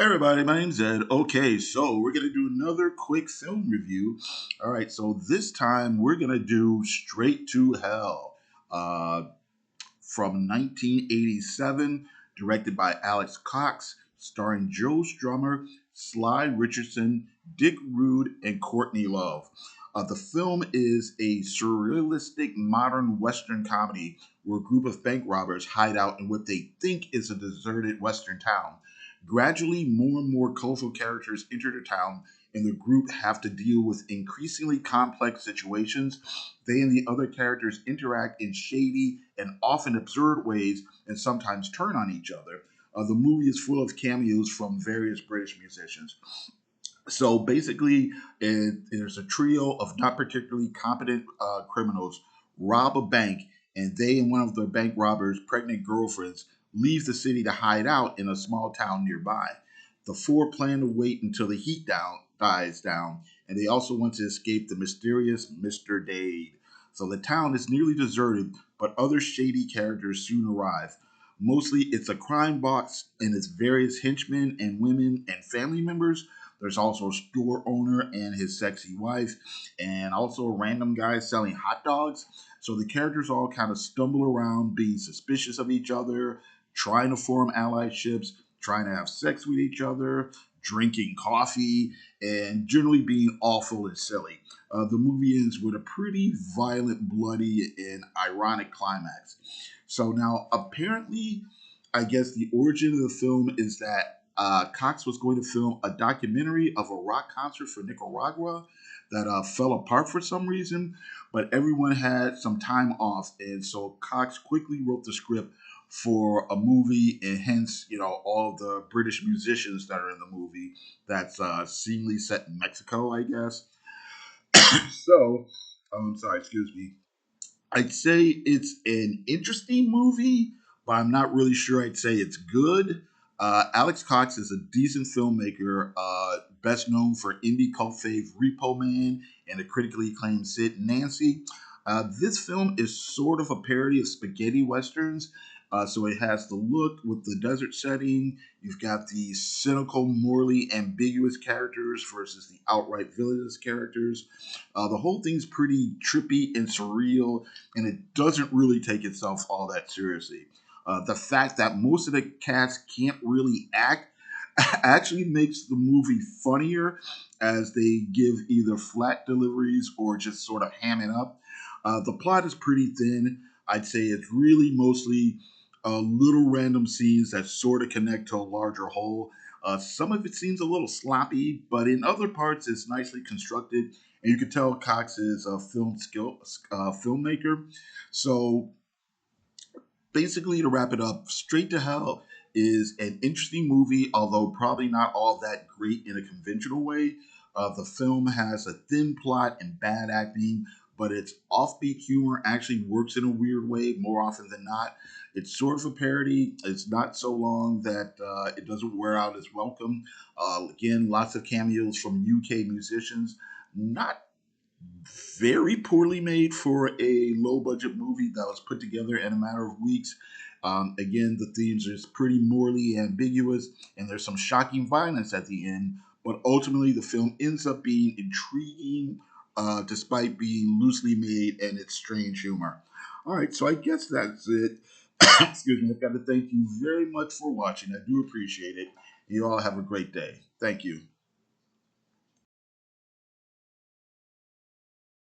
Hey everybody, my name's Ed. Okay, so we're gonna do another quick film review. All right, so this time we're gonna do Straight to Hell, uh, from 1987, directed by Alex Cox, starring Joe Strummer, Sly Richardson, Dick Rude, and Courtney Love. The film is a surrealistic modern Western comedy where a group of bank robbers hide out in what they think is a deserted Western town. Gradually, more and more colorful characters enter the town, and the group have to deal with increasingly complex situations. They and the other characters interact in shady and often absurd ways and sometimes turn on each other. The movie is full of cameos from various British musicians. So basically, there's a trio of not particularly competent criminals rob a bank, and they and one of their bank robbers' pregnant girlfriends leave the city to hide out in a small town nearby. The four plan to wait until the heat dies down, and they also want to escape the mysterious Mr. Dade. So the town is nearly deserted, but other shady characters soon arrive. Mostly, it's a crime boss and its various henchmen and women and family members. There's also a store owner and his sexy wife, and also a random guy selling hot dogs. So the characters all kind of stumble around being suspicious of each other, trying to form allyships, trying to have sex with each other, drinking coffee, and generally being awful and silly. The movie ends with a pretty violent, bloody, and ironic climax. So now, apparently, I guess the origin of the film is that Cox was going to film a documentary of a rock concert for Nicaragua that fell apart for some reason, but everyone had some time off, and so Cox quickly wrote the script for a movie, and hence, all the British musicians that are in the movie. That's seemingly set in Mexico, I guess. So, sorry, excuse me. I'd say it's an interesting movie, but I'm not really sure I'd say it's good. Alex Cox is a decent filmmaker, best known for indie cult fave Repo Man and the critically acclaimed Sid and Nacy. This film is sort of a parody of spaghetti westerns. So it has the look with the desert setting. You've got the cynical, morally ambiguous characters versus the outright villainous characters. The whole thing's pretty trippy and surreal, and it doesn't really take itself all that seriously. The fact that most of the cast can't really act actually makes the movie funnier as they give either flat deliveries or just sort of ham it up. The plot is pretty thin. I'd say it's really mostly little random scenes that sort of connect to a larger whole. Some of it seems a little sloppy, but in other parts, it's nicely constructed, and you can tell Cox is a filmmaker. So basically, to wrap it up, Straight to Hell is an interesting movie, although probably not all that great in a conventional way. The film has a thin plot and bad acting, but its offbeat humor actually works in a weird way more often than not. It's sort of a parody. It's not so long that it doesn't wear out as welcome. Again, lots of cameos from UK musicians. Not very poorly made for a low budget movie that was put together in a matter of weeks. Again, the themes are pretty morally ambiguous, and there's some shocking violence at the end. But ultimately, the film ends up being intriguing, despite being loosely made and its strange humor. All right, so I guess that's it. Excuse me. I've got to thank you very much for watching. I do appreciate it. You all have a great day. Thank you.